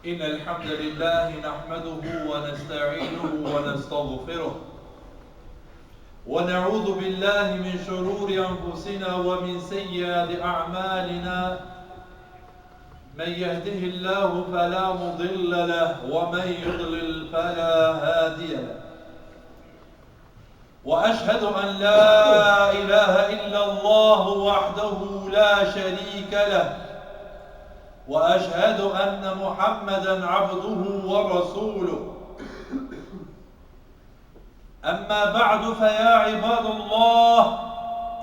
إن الحمد لله نحمده ونستعينه ونستغفره ونعوذ بالله من شرور أنفسنا ومن سيئات أعمالنا من يهده الله فلا مضل له ومن يضلل فلا هادي له وأشهد أن لا إله إلا الله وحده لا شريك له وأشهد أن محمدًا عبده ورسوله أما بعد فيا عباد الله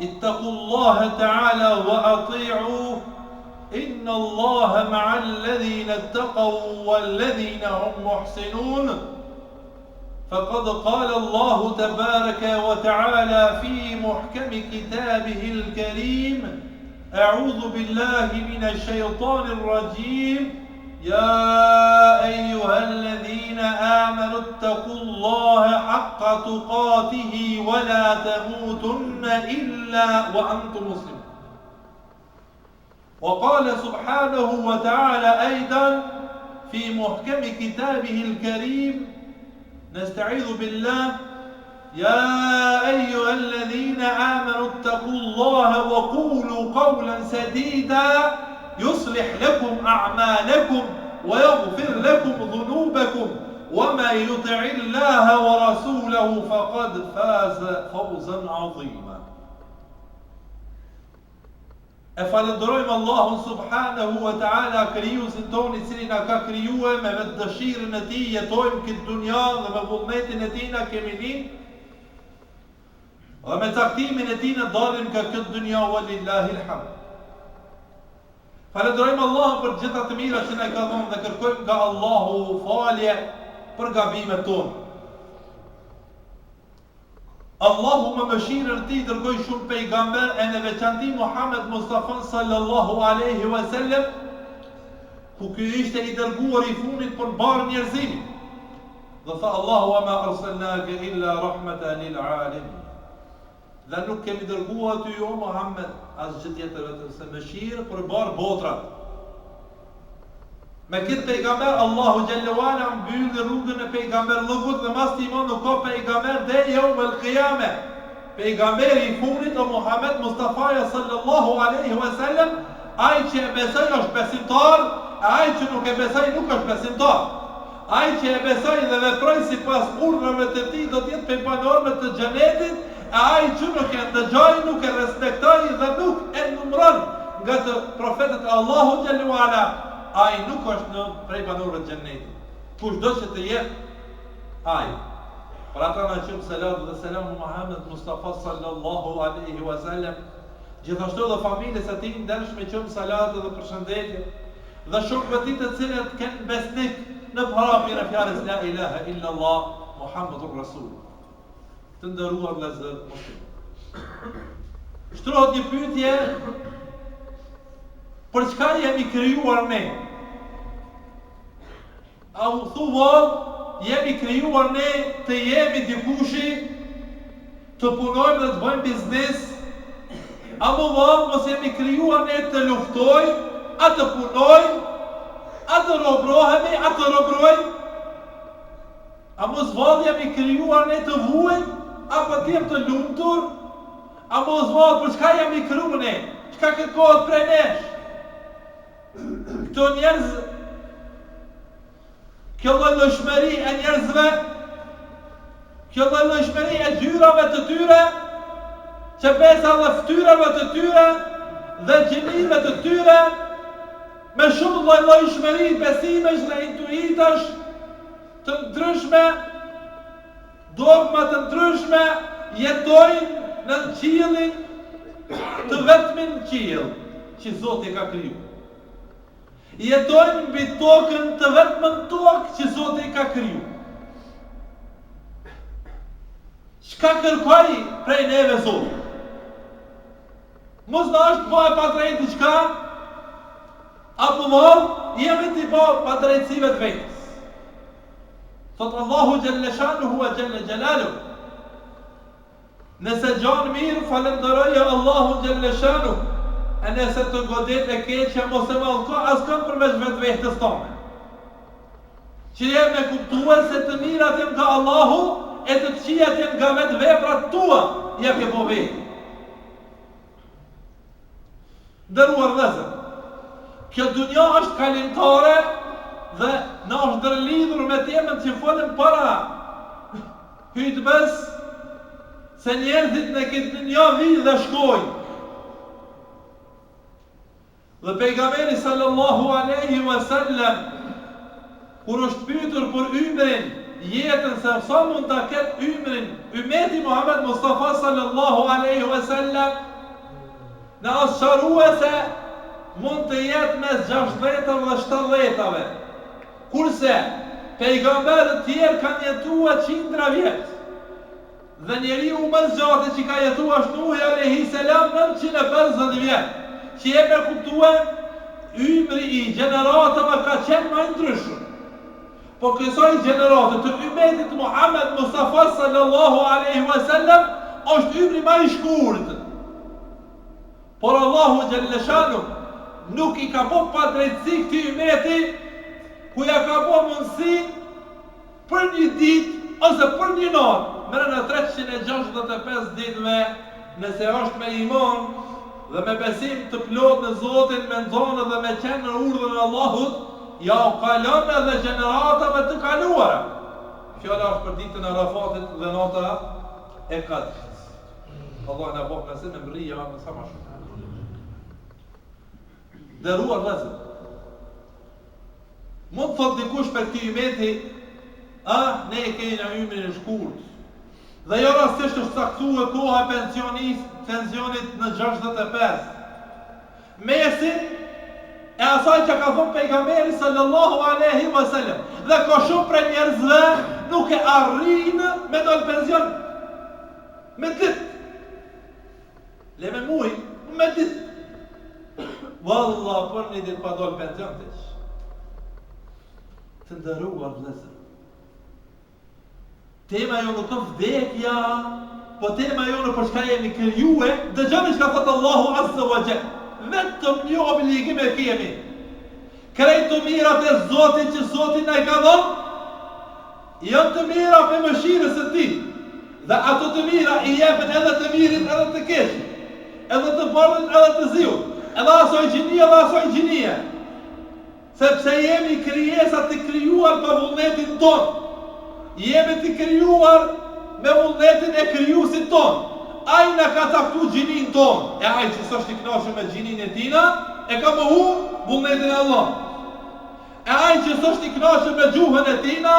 اتقوا الله تعالى وأطيعوه إن الله مع الذين اتقوا والذين هم محسنون فقد قال الله تبارك وتعالى في محكم كتابه الكريم أعوذ بالله من الشيطان الرجيم يا أيها الذين آمنوا اتقوا الله حق تقاته ولا تموتن إلا وأنتم مسلمون وقال سبحانه وتعالى أيضا في محكم كتابه الكريم نستعيذ بالله يا أيها الذين آمنوا اتقوا الله وقولوا قولا سديدا يصلح لكم أعمالكم ويغفر لكم ذنوبكم ومن يطع الله ورسوله فقد فاز فوزا عظيما Falenderojmë Allahun subhanahu wa ta'ala, krijuesin tonë I cili na ka krijuar me vetë dëshirën e tij jetojmë këtë dunja dhe me vullnetin e tij na kemi lind dhe me caktimin e tij na dalim nga këtë dunja walillahi alhamd. Falenderojmë Allahun për gjitha të mira që na ka dhënë dhe kërkojmë nga Allahu falje për gabimet tona. Allahu me mëshirën e tij dërgoi shumë pejgamber e në veçanti Muhammed Mustafa sallallahu alaihi wasallam, ku ky ishte I dërguar I fundit për mbar njerëzimin. Dhe tha Allahu wa ma arsalnaka illa rahmatan lil alamin. Dhe nuk kemi dërguar ty o Muhammed as gjë tjetër vetëm se mëshirë për mbar botrat. Me këtë pejgamber Allahu xhallahu ala mbylli rrugën e pejgamberllëkut dhe mas timon nuk ka pejgamber deri yawmul qiyame. Pejgamberi I fundit o Muhammed Mustafa sallallahu alaihi wasallam, ai që e besoj është besimtar, ai që nuk e besoj nuk është besimtar. Ai që e besoj dhe veproj sipas urdhrave të tij do të jetë pejgamber të xhenetit, e ai që nuk e ndëgjoj, nuk e respektoj dhe nuk e numëron nga të profetët e Allahu xhallahu ala, ai nuk është në prej banorëve të xhenetit. Kushdo që të jetë ai. Për ata na qëm selat dhe selam Muhammed Mustafa sallallahu alaihi wasallam, gjithashtu dhe familjes së tij ndershme qëm salat dhe përshëndetje, dhe shokëve të tij të cilët kanë besnik në hapjen e fjalës la ilaha illa Allah Muhammedur Rasul. Të nderuar vëllezër musliman. Shtrohet një pyetje: për çka jemi krijuar ne? A u thua jemi krijuar ne të jemi dikushi, të punojmë dhe të bëjmë biznes? A mos jemi krijuar ne të luftojmë, a të punojmë, a të robrohemi, a të robrojmë? A mos jemi krijuar ne të vuajmë, apo të jemi të lumtur? A mos për çka jemi krijuar ne? Çka kërkohet prej nesh? Këto njerëz, kjo llojshmëri e njerëzve, kjo llojshmëri e gjyrave të tyre, që besa dhe ftyrave të tyre dhe gjinive të tyre, me shumë llojshmëri besimesh dhe intuitash të ndryshme, dogma të ndryshme, jetojnë në qiellin të vetmin qiell që Zoti ka krijuar. Jetojnë mbi tokën të vetmën tokë që Zoti ka krijuar. Çka kërkoi prej neve Zoti? Mos na është bëj pa drejtë diçka, apo jemi të bëj pa drejtësive të vetes. Thot Allahu xhalla shanuhu wa xhalla jalaluhu. Nëse gjanë mirë falenderoje Allahu xhalla shanuhu. E nëse të godet e keqja mos e mallko askën përveç vetvete tonë. që jemi me kuptuar se të mirat janë nga Allahu e të këqijat janë nga vetë veprat tua, je ke po vetë. Ndëruar vëllezër, kjo dunja është kalimtare dhe na është ndërlidhur me temën që folëm para hutbes, se njerëzit në këtë dunja vijnë dhe shkojnë. Dhe pejgamberi sallallahu alaihi wasallam kur është pyetur për ymrin, jetën se sa mund ta ketë ymrin ummeti Muhammed Mustafa sallallahu alaihi wasallam, në asharua se mund të jetë mes 60 dhe 70-ave, kurse pejgamberët tjerë kanë jetuar 100 vjet. Dhe njeriu më zgjate që ka jetuar është Nuhi alayhi salam 950 vjet. Që e me kuptuar ymri i gjeneratëve ka qenë më ndryshëm. Po kësaj gjenerate të ummetit Muhammed Mustafa sallallahu alaihi wasallam është ymri më i shkurtër. Por Allahu xhalla shanu nuk i ka bërë pa drejtësi këtij ummeti, ku ja ka bërë mundësinë për një ditë ose për një natë, merrën 365 ditëve, nëse është me iman dhe me besim të plot në Zotin, me nxonë dhe me qenë në urdhën e Allahut, ja u kalon edhe gjeneratave të kaluara. Fjala është për ditën e Arafatit dhe nata e Kadrit. Allah na bëj nëse me mbrija në sa më shumë. Dëruar vëllezër, mund thot dikush për këtij ummeti, ne e kemi ymrin e shkurt. Dhe jo rastisht është caktuar koha e pensionit në 65. Mesin e asaj që ka thënë pejgamberi sallallahu alaihi wasallam. Dhe ka shumë prej njerëzve nuk e arrin me dal pension. Me ditë. Le me muj, me ditë. Wallah, për një ditë pa dal pension të të ndëruar vëllezër. Tema jo nuk është vdekja, po tema jo nuk për shka jemi kërjue, dëgjoni çka thot Allahu azza wa jall. Vetëm një obligim e kemi. Krejt të mirat e Zotit që Zotit na i ka dhënë, janë të mira me mëshirën e Tij. Dhe ato të mira i jepen edhe të mirit edhe të keq, edhe të bardhët edhe të ziut, edhe asoj gjinia edhe asoj gjinia. Sepse jemi krijesa të krijuar për vullnetin tonë. Jemi të krijuar me vullnetin e krijuesit ton. Ai na ka caktuar gjinin ton. E ai që s'është i kënaqur me gjinin e tina, e ka mohu vullnetin e Allah. E ai që s'është i kënaqur me gjuhën e tina,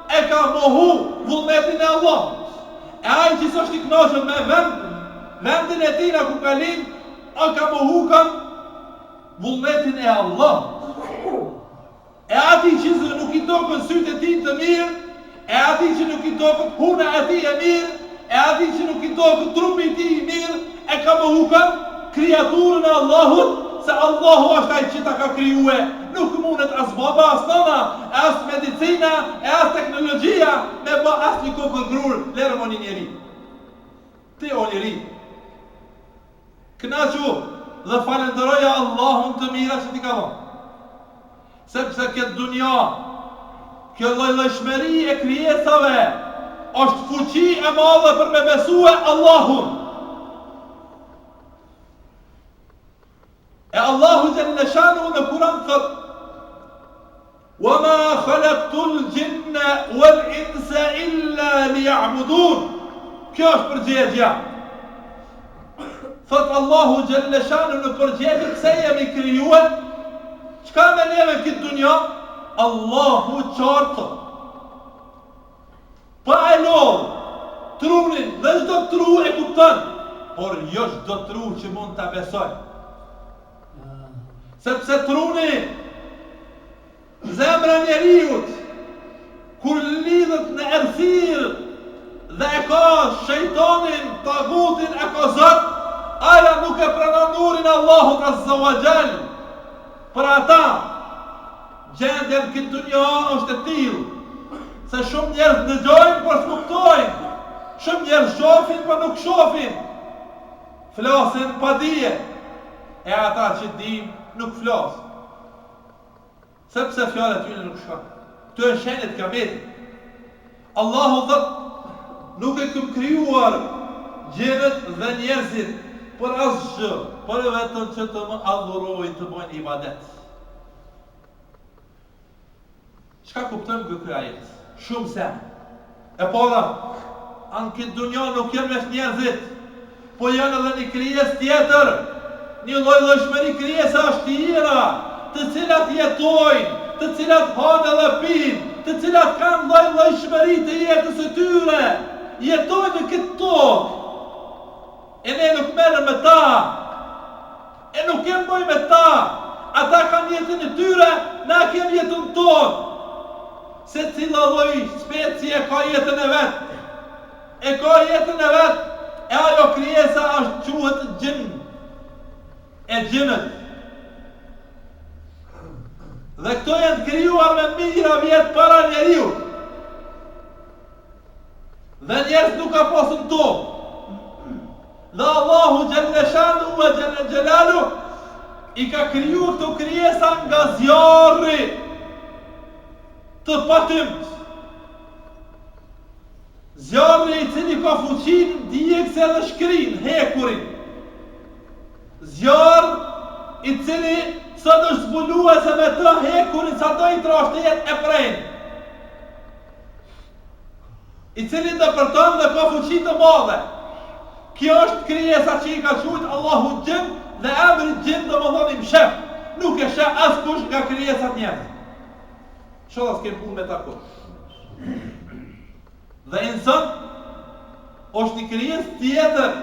e ka mohu vullnetin e Allah. E ai që s'është i kënaqur me vendin e tina ku ka lind, e ka mohu vullnetin e Allah. E ati që nuk i tokën sytë e tij të mirë, e ati që nuk i tokët puna e tij e mirë, e ati që nuk i tokët trupi i tij i mirë, e ka mohuar kriaturën e Allahut, se Allahu është ai që ta ka krijuar. Nuk mundet as baba, as nana, as medicina, as teknologjia me bë as një kokë grur, lërë më një njeri. Ti o njeri. Kënaqu dhe falenderoja Allahun të mira që ti ka dhënë. Sepse këtë dunja, kjo lloj-llojshmëri e krijesave është fuqi e madhe për me besue Allahun. E Allahu xhalla shanu në Kur'an thot: "Wa ma khalaqtul jinna wal insa illa liya'budun." Kjo është përgjegjja. Thot Allahu xhalla shanu në përgjigje pse jemi krijuar, çka me neve këtë dunja? Allahu qartë. Pa e lodhë trunin dhe çdo tru e kupton, por jo çdo tru që mund ta besoj. Sepse truni, zemra njeriut, kur lidhet në errësirë dhe e ka shejtanin, tagutin, e ka Zot, aja nuk e pranon nurin Allahut azza wa jall. Për ata gjendja në këtë dunja është e tillë, se shumë njerëz dëgjojnë por s'kuptojnë, shumë njerëz shohin por nuk shohin, flasin pa dije, e ata që din nuk flasin, sepse fjalët tyre nuk shkojnë. Këto e shenjat kamerit. Allahu thot, nuk e këm krijuar gjenët dhe njerëzit për asgjë, për vetëm që të më adhurojnë, të bëjnë ibadet. Çka kuptojmë nga ky ajet? Shumë se. E para, anë këtë dunja nuk janë veç njerëzit, po janë edhe një krijesë tjetër, një lloj-llojshmëri krijesa tjera, të cilat jetojnë, të cilat hanë edhe pinë, të cilat kanë lloj-llojshmëri të jetës së tyre, jetojnë në këtë tokë. E ne nuk merrem me ta, e nuk kemë bëj me ta. Ata kanë jetën e tyre, na kemë jetën tonë. Se cila lloj specie ka jetën e vet. E ka jetën e vet, e ajo krijesa është quhet gjin. E gjinët. Dhe këto janë krijuar me mijëra vjet para njeriu. Dhe njerëz nuk ka pasur tokë. Dhe Allahu Gjelle Shanu e Gjelle Gjelalu i ka kriju këto krijesa nga zjarri të patymt. Zjarri i cili ka fuqin dijekse dhe shkrin, hekurin. Zjarr i cili sot është zbuluese me të hekurin sa do i trashtet e prejnë. I cili të përton dhe ka fuqin të madhe. Kjo është krijesa që i ka thujt Allahu gjin dhe emri gjin do më thonë im shef. Nuk e shef askush nga krijesat njerëz. Shoda s'kem punë me ta kur. Dhe insan është një krijesë tjetër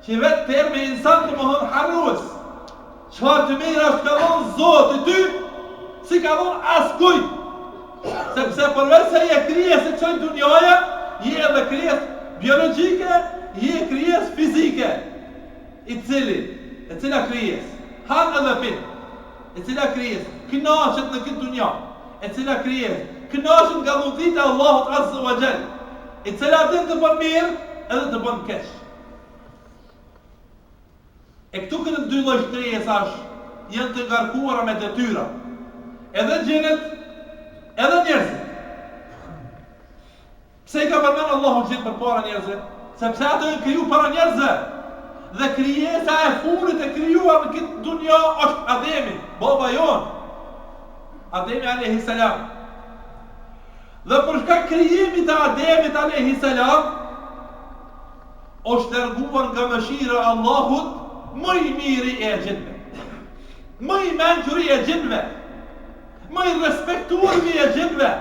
që vetë termi insan të më thonë harrues. Çfarë të mirë është ka thonë Zoti ty, si ka thonë askujt. Sepse përveç se je krijesë e kësaj dunjaje, je edhe krijesë biologjike, je krijesë fizike, e cila krijesë han edhe pin, e cila krijesë kënaqet në këtë dunja, e cila krijesë kënaqet nga dhuntit e Allahut Azza wa Jall, e cila din të bën mirë edhe të bën keq. E këtu këtë dy lloj krijesash janë të ngarkuara me detyra, edhe xhenet, edhe njerëzit. Pse i ka përmend Allahu xhen përpara njerëzve? Sepse ato e kriju para njerëzve. Dhe krijesa e fundit e krijuar në këtë dunja është Ademi, baba jon. Ademi alayhi salam. Dhe për shkak krijimit të Ademit alayhi salam, është larguar nga mëshira e Allahut më i miri e xhenve. Më i mençuri e xhenve. Më i respektuar e xhenve.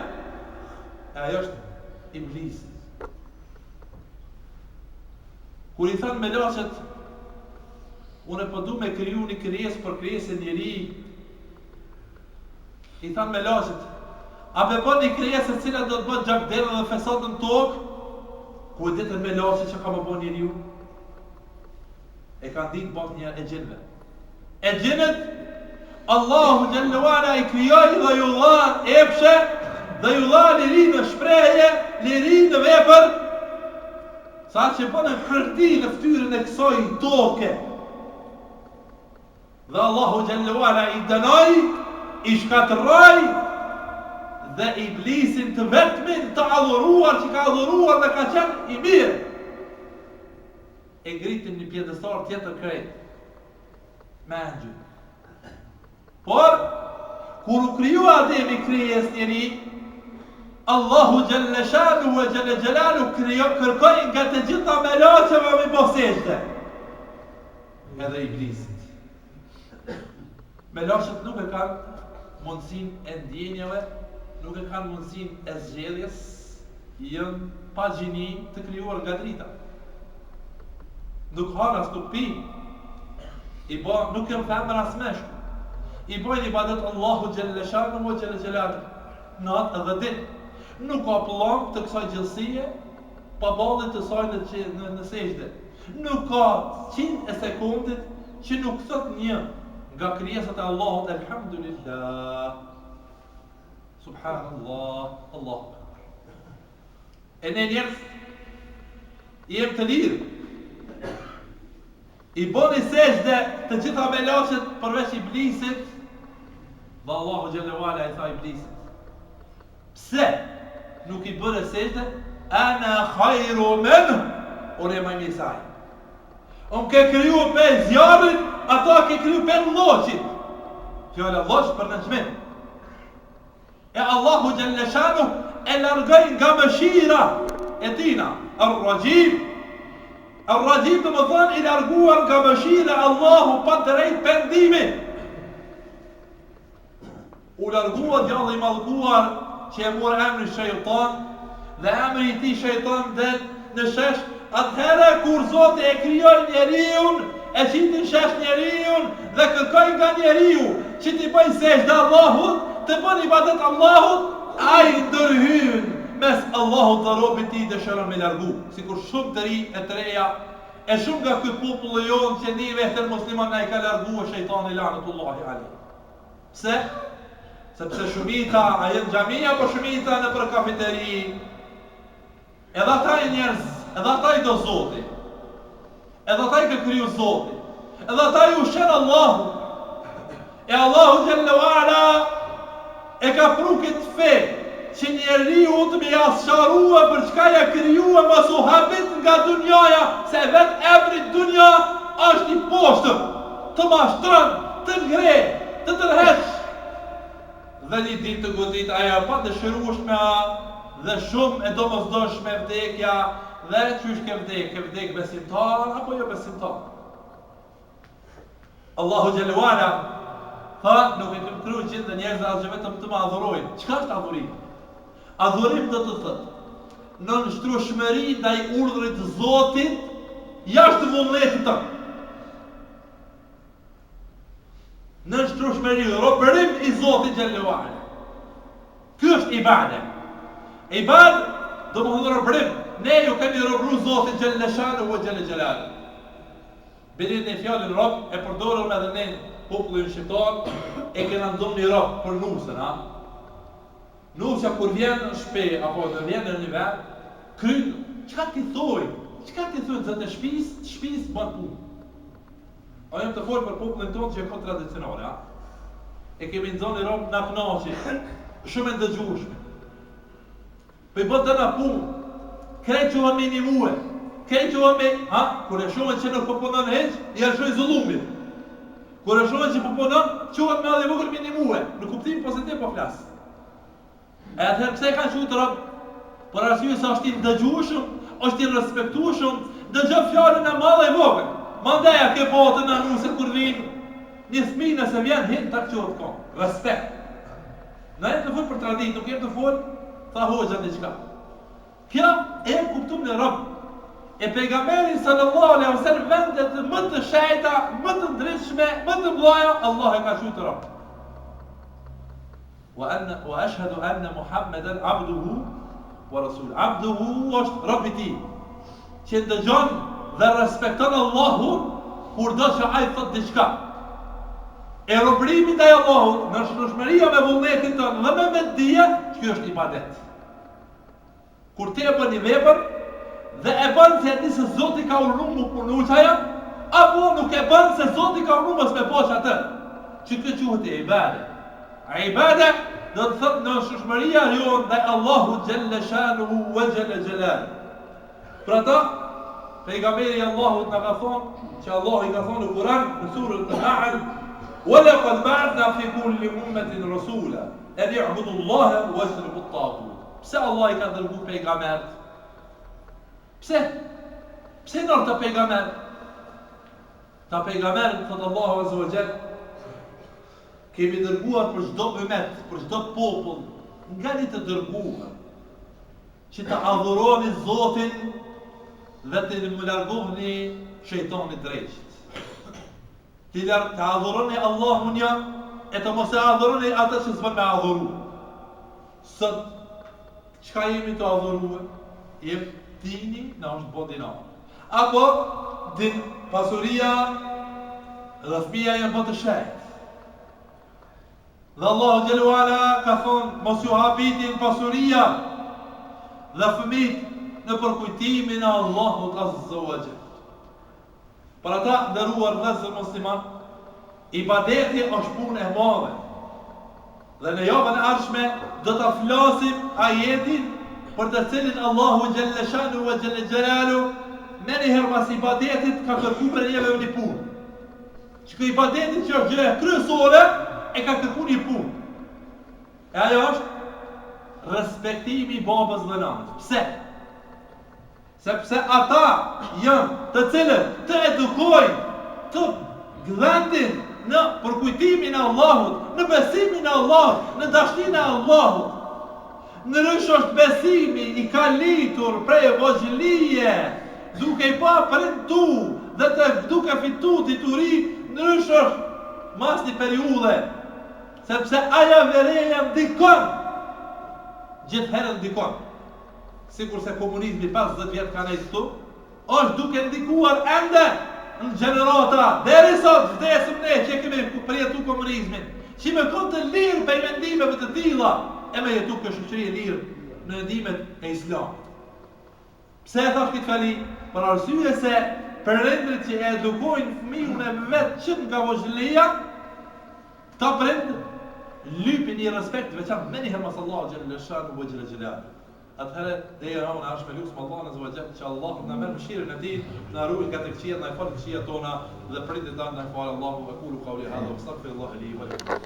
Ajo është Iblisi. Kur i thanë me lashet, unë po du me kriju një krijesë për krijesën njeri, i thanë me lashet, a be bën një krijesë e cila do të bën gjakdera dhe fesat në tokë, ku e ditën me lashet që ka më bën njeriu? E kanë ditë bën një e gjinëve. E gjinët, Allahu Gjellewala i krijoi dhe ju dha epshe, dhe ju dha liri në shprehje, liri në vepër, sa që bënë kërti në ftyrën e kësoj toke. Dhe Allahu Gjellewala i dënoj, i shkatërroj, dhe Iblisin të vetmin të adhuruar, që ka adhuruar dhe ka qenë i mirë, e ngritin një pjedestar tjetër krejt, me angjë. Por, kur u kriju Ademi krijes njeri, Allahu Gjelle Shanu e Gjelle Gjelalu kërkoj nga të gjitha melaqeve me poseshte. Edhe Iblisit. Melaqet nuk e kanë mundësin e ndjenjave, nuk e kanë mundësin e zgjedhjes, jënë pa gjini të krijuar nga drita. Nuk hanë as nuk pinë, nuk jem femër as meshku. I bojnë ibadet Allahu Gjelle Shanu e Gjelle Gjelalu, natë edhe ditë. Nuk ka plan të kësaj gjësie, pa ballit të saj në sejdë. Nuk ka 100 e sekundit që nuk thot një nga krijesat e Allahut, elhamdulillah, subhanallah, Allahu akbar. E ne njerëz jem të lirë. I boni sejdë të gjitha melaqet përveç Iblisit, dhe Allahu Gjellewala i tha Iblisit, Pse nuk I bëre sejdë? Ana khairu minhu, unë jam më I mirë se ai. Unë ke kriju për zjarrit, ata ke kriju për lloçit. Fjala lloç për nënçmim. E Allahu xhalla shanu e largoi nga mëshira e tina. Ar-Rajim do të thonë I larguar nga mëshira Allahu pa drejt pendimi. U largua djalli I mallkuar që e mor emrin shejtan dhe emri I tij shejtan dhe në shesh atëherë kur Zoti e krijoi njeriu e qitin shesh njeriu dhe kërkoi nga njeriu që t'i bëjë sejdë Allahut, të bën ibadet Allahut, ai ndërhyn mes Allahut dhe robit tij dëshiron me largu, sikur shumë të ri e të reja e shumë nga ky popull jon që ni vetë musliman ai ka larguar shejtani lanetullahi alaihi. Pse? Sepse shumica a janë xhamia apo shumica në për kafeteri. Edhe ata I njerëz, edhe ata I do Zoti. Edhe ata I ka kriju Zoti. Edhe ata I ushen Allahu. E Allahu xhalla wa'ala e ka pru këtë fe që njeriu të me jasharua për çka ja krijua mos u habit nga dunjaja, se vetë emri dunja është I poshtëm, të mashtron, të ngre, të tërheq. Dhe një ditë të godit aja pa dëshirueshme dhe shumë e domosdoshme vdekja dhe qysh ke vdek besimtar apo jo besimtar. Allahu xhalla wa'ala tha nuk e kem kriju gjithë dhe njerëz as vetëm të më adhurojnë. Çka është adhurim? Adhurim do të thotë në nështrueshmëri ndaj urdhrit të Zotit jashtë vullnetit tënd. Në nështrueshmëri, robërim I Zotit xhalla wa'ala. Ky është ibadet. Ibadet do të thonë robërim. Ne ju kemi robëru Zotit xhalla shanu wa xhalla xhelalu. Bile në fjalën rob e përdorëm edhe ne popullin shqiptar e kena ndonë një rob për nusën, ha? Nusja kur vjen në shtëpi apo të vjen në një vend, kryn, çka ti thoj? Çka ti thon zot e shtëpis bën punë. A jam të fol për popullin tonë që e ka tradicionale, ha? E kemi ndonë rob na knoçi, shumë e dëgjueshme. Po I bën dëna punë, krejt që minimue, krejt që me, ha? Kur e shohin që nuk po punon hiç, I ashoj zullumit. Kur e shohin që po punon, quhet me edhe vogël minimue, në kuptim pozitiv po flas. E atëherë pse kanë quajtur rob? Por arsye se është I dëgjueshëm, është I respektueshëm, dëgjon fjalën e madhe e vogël. Mandaja ke botën në nuse kur vin, një fëmijë nëse vjen hin ta quhet kon. Respekt. Na e të fol për traditë, nuk jem të fol tha hoxha diçka. Kjo e kuptum në rob. E pejgamberi sallallahu alaihi wasallam vendet më të shejta, më të ndritshme, më të mëdha, Allah e ka quajtur rob. Wa ashhadu anna Muhammadan abduhu wa rasul. Abduhu është robi I tij, që dëgjon dhe respekton Allahun kur do që ai thot diçka. E robrimi ndaj Allahut, në shëndetshmëria me vullnetin tonë dhe me vetdije, kjo është ibadet. Kur ti e bën një vepër dhe e bën se di se Zoti ka urdhëruar mu punu çaja, apo nuk e bën se Zoti ka urdhëruar mos me bosh atë, që kjo quhet ibadet. Ibadet do të thotë në shëndetshmëria jon ndaj Allahut xhalla shanuhu wa xhalla jalaluhu. Për ata pejgamberi Allahut na ka thonë që Allah I ka thonë në Kur'an në surën An-Nahl وَلَقَدْ بَعَثْنَا فِي كُلِّ أُمَّةٍ رَسُولًا أَنِ اعْبُدُوا اللَّهَ وَاجْتَنِبُوا الطَّاغُوتَ. Pse Allah I ka dërguar pejgamberët? Pse? Pse nërë të pejgamberët? Ta pejgamberët, thotë Allahu Azza wa Jall, kemi dërguar për çdo ummet, për çdo popull, nga një të dërguar, që të adhuroni Zotin dhe të më largohni shejtanit drejt. Të adhuroni Allahun ja, e të mos e adhuroni ata që s'bën me adhuru. Sot, çka jemi të adhurue? Jem dini, na është bo dinar. Apo, din pasuria dhe fëmija janë bo të shejt. Dhe Allahu Gjellu Ala ka thonë, mos ju habitin pasuria dhe fëmijët në përkujtimin e Allahut Azza wa Jall. Për ata ndëruar vëllezër musliman, ibadeti është punë e madhe. Dhe në javën e ardhshme do ta flasim ajetin për të cilin Allahu xhalla shanu wa xhalla xhelalu me njëherë pas ibadetit ka kërku për njëve një punë. Që kë ibadetit që është gjë kryesore e ka kërku një punë. E ajo është respektimi babës dhe nanës. Pse? Sepse ata janë të cilët të edukojnë, të gdhendin në përkujtimin e Allahut, në besimin e Allahut, në dashnin e Allahut. Ndryshe është besimi i kalitur prej vogëlie, duke i pa printu dhe duke fitu dituri, ndryshe është mas një periudhe, sepse aja vereja ndikon, gjithherë ndikon. Sikur se komunizmi 50 vjetë ka nejtë këtu, është duke ndikuar ende në gjenerata, deri sot vdesim ne që kemi përjetu komunizmin, që me konë të lirë për mendimeve të tilla, e me jetu kjo shoqëri e lirë në mendimet e Islamit. Pse e thash këtë fjali? Për arsye se prindërit që edukojnë fëmijën e vet që nga vogëlia, këta prind lypin një respekt veçantë me njëherë mas Allahu xhalla shanu wa xhalla xhelalu. Atëherë dhe e raun ashme lusë më Allah në zëvajgjat që Allah në merë mëshirën e ti, në rrujnë nga të këqia, në e falë këqia tona dhe prindit ta në e falë Allahu e kulu qavli hadha, wa astaghfirullaha li wa lakum.